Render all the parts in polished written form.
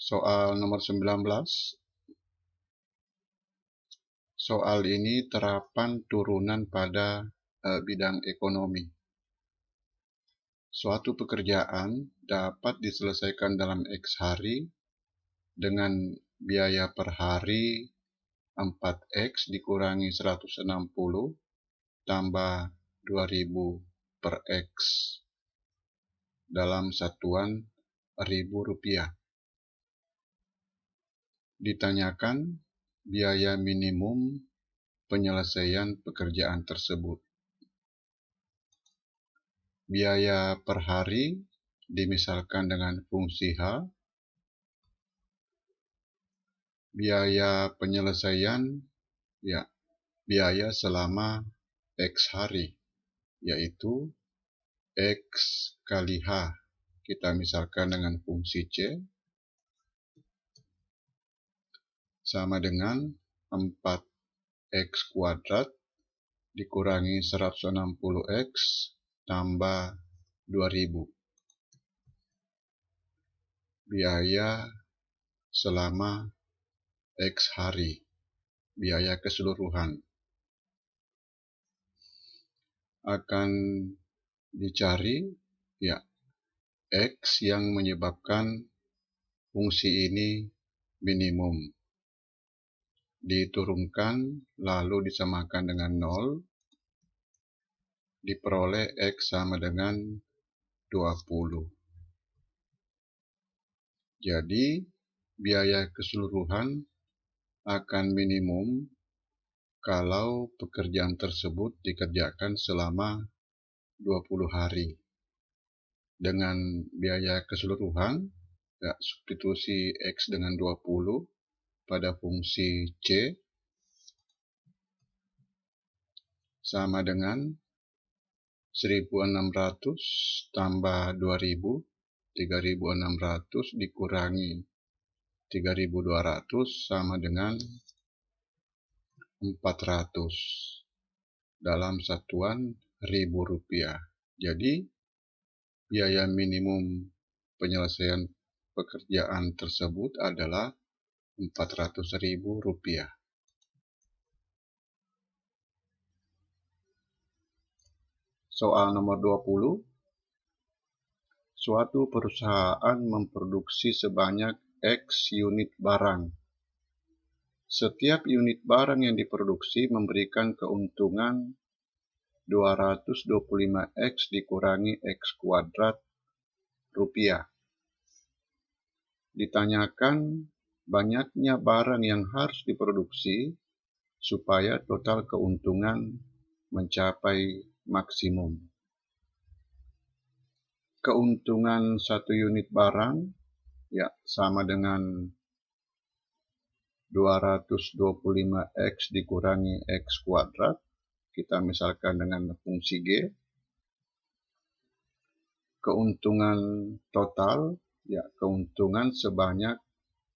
Soal nomor 19. Soal ini terapan turunan pada bidang ekonomi. Suatu pekerjaan dapat diselesaikan dalam X hari dengan biaya per hari 4X dikurangi 160 tambah 2000 per X dalam satuan Rp1.000. Ditanyakan biaya minimum penyelesaian pekerjaan tersebut. Biaya per hari dimisalkan dengan fungsi H. Biaya penyelesaian, biaya selama X hari, yaitu X kali H. Kita misalkan dengan fungsi C, sama dengan 4X kuadrat dikurangi 160X tambah 2000. Biaya selama X hari, biaya keseluruhan. Akan dicari X yang menyebabkan fungsi ini minimum. Diturunkan lalu disamakan dengan 0, diperoleh X sama dengan 20. Jadi biaya keseluruhan akan minimum kalau pekerjaan tersebut dikerjakan selama 20 hari. Dengan biaya keseluruhan, substitusi X dengan 20 pada fungsi C sama dengan 1600 tambah 2000, 3600 dikurangi 3200 sama dengan 400 dalam satuan Rp1.000. Jadi biaya minimum penyelesaian pekerjaan tersebut adalah Rp400.000. Soal nomor 20. Suatu perusahaan memproduksi sebanyak X unit barang. Setiap unit barang yang diproduksi memberikan keuntungan 225X dikurangi X kuadrat rupiah. Ditanyakan banyaknya barang yang harus diproduksi supaya total keuntungan mencapai maksimum. Keuntungan satu unit barang sama dengan 225X dikurangi X kuadrat. Kita misalkan dengan fungsi G. Keuntungan total, keuntungan sebanyak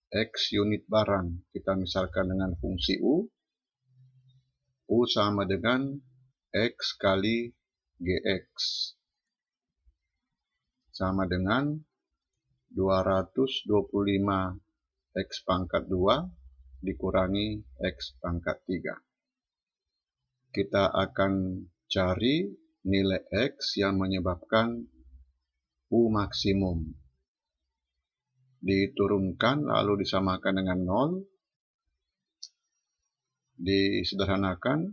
X unit barang. Kita misalkan dengan fungsi U. U sama dengan X kali GX. Sama dengan 225X pangkat 2 dikurangi X pangkat 3. Kita akan cari nilai X yang menyebabkan U maksimum. Diturunkan lalu disamakan dengan 0. Disederhanakan,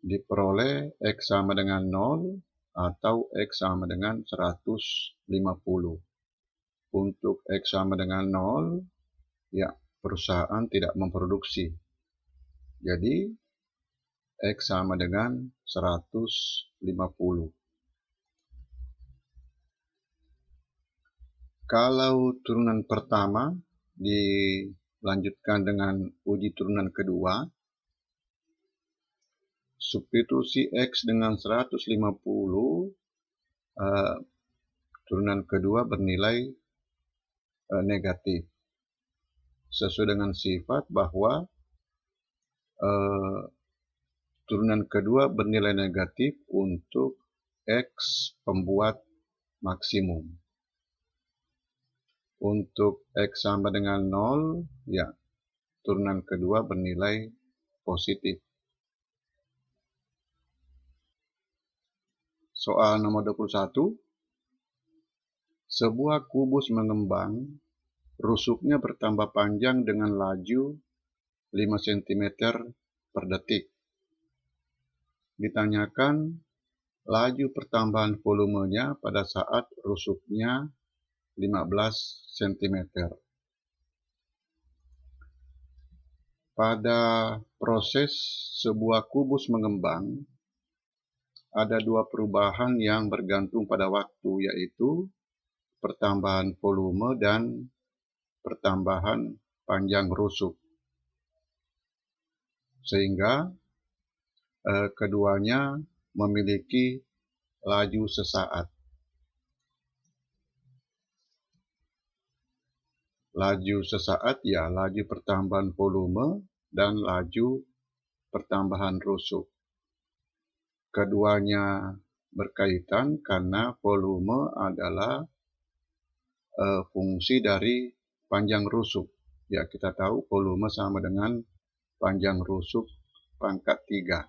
diperoleh X sama dengan 0 atau X sama dengan 150. Untuk X sama dengan 0, perusahaan tidak memproduksi. Jadi X sama dengan 150. Kalau turunan pertama dilanjutkan dengan uji turunan kedua, substitusi X dengan 150, turunan kedua bernilai negatif. Sesuai dengan sifat bahwa turunan kedua bernilai negatif untuk X pembuat maksimum. Untuk X sama dengan 0, ya turunan kedua bernilai positif. Soal nomor 21. Sebuah kubus mengembang, rusuknya bertambah panjang dengan laju 5 cm per detik. Ditanyakan laju pertambahan volumenya pada saat rusuknya 15 cm. Pada proses sebuah kubus mengembang, ada dua perubahan yang bergantung pada waktu, yaitu pertambahan volume dan pertambahan panjang rusuk. Sehingga keduanya memiliki laju sesaat. Laju sesaat ya laju pertambahan volume dan laju pertambahan rusuk. Keduanya berkaitan karena volume adalah fungsi dari panjang rusuk. Ya, kita tahu volume sama dengan panjang rusuk pangkat 3.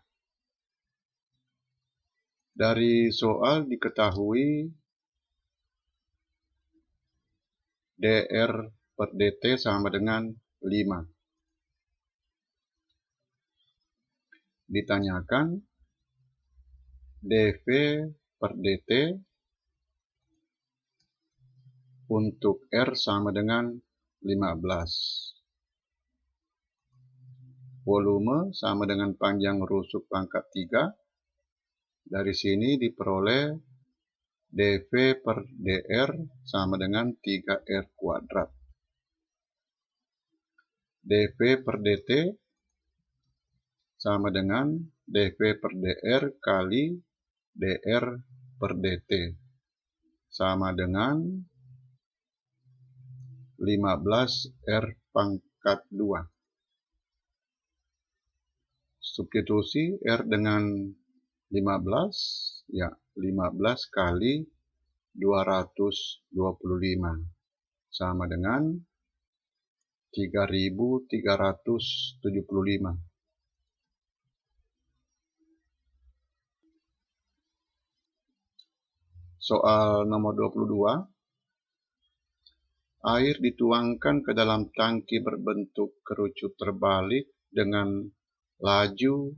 Dari soal diketahui dr per dt sama dengan 5. Ditanyakan dv per dt untuk R sama dengan 15. Volume sama dengan panjang rusuk pangkat 3. Dari sini diperoleh dv per dr sama dengan 3R kuadrat. dv per dt sama dengan dv per dr kali dr per dt sama dengan 15R pangkat 2. Substitusi R dengan 15, ya 15 kali 225 sama dengan 3375. Soal nomor 22. Air dituangkan ke dalam tangki berbentuk kerucut terbalik dengan laju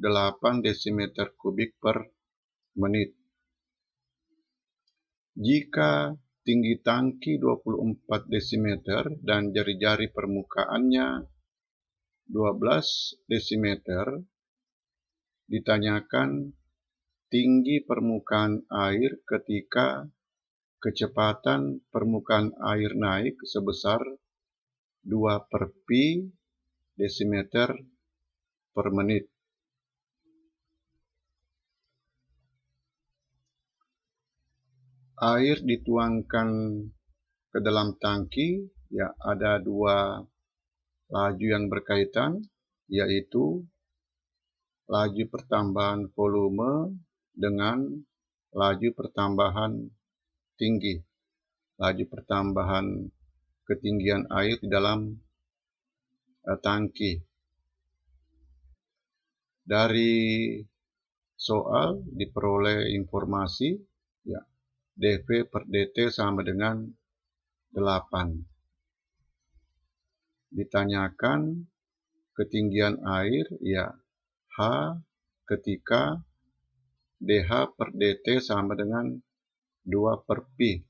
8 desimeter kubik per menit. Jika tinggi tangki 24 desimeter dan jari-jari permukaannya 12 desimeter, ditanyakan tinggi permukaan air ketika kecepatan permukaan air naik sebesar 2/pi desimeter per menit. Air dituangkan ke dalam tangki, ya ada dua laju yang berkaitan, yaitu laju pertambahan volume dengan laju pertambahan tinggi, laju pertambahan ketinggian air di dalam tangki. Dari soal diperoleh informasi, ya dv per dt sama dengan 8. Ditanyakan ketinggian air, ya H ketika dh per dt sama dengan 2/pi.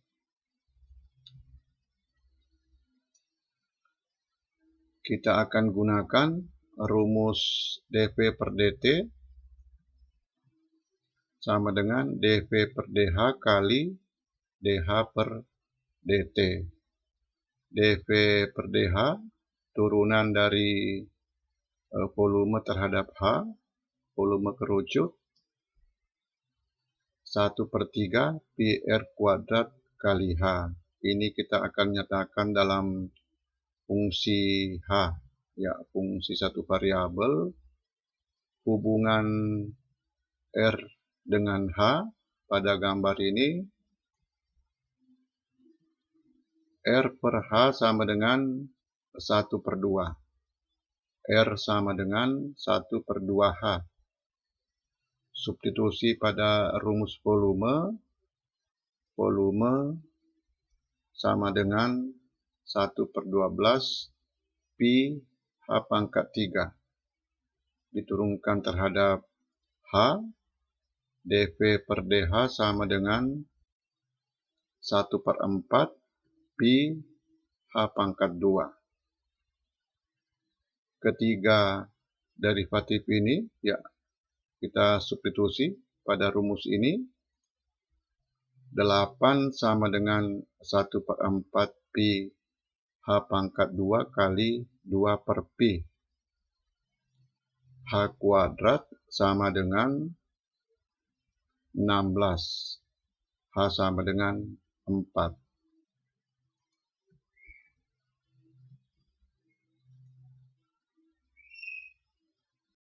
Kita akan gunakan rumus dv per dt sama dengan dv per dh kali dh per dt. dv per dh turunan dari volume terhadap H, volume kerucut, 1/3 pi R kuadrat kali H. Ini kita akan nyatakan dalam fungsi H, ya fungsi satu variabel. Hubungan R dengan H pada gambar ini R per H sama dengan 1/2. R sama dengan 1/2H. Substitusi pada rumus volume. Volume sama dengan 1/12 Pi H pangkat 3. Diturunkan terhadap H, dV per dH sama dengan 1/4 Pi H pangkat 2. Ketiga derivatif ini, ya, kita substitusi pada rumus ini. 8 sama dengan 1/4 Pi H pangkat 2 kali 2 per Pi. H kuadrat sama dengan 16. H sama dengan 4.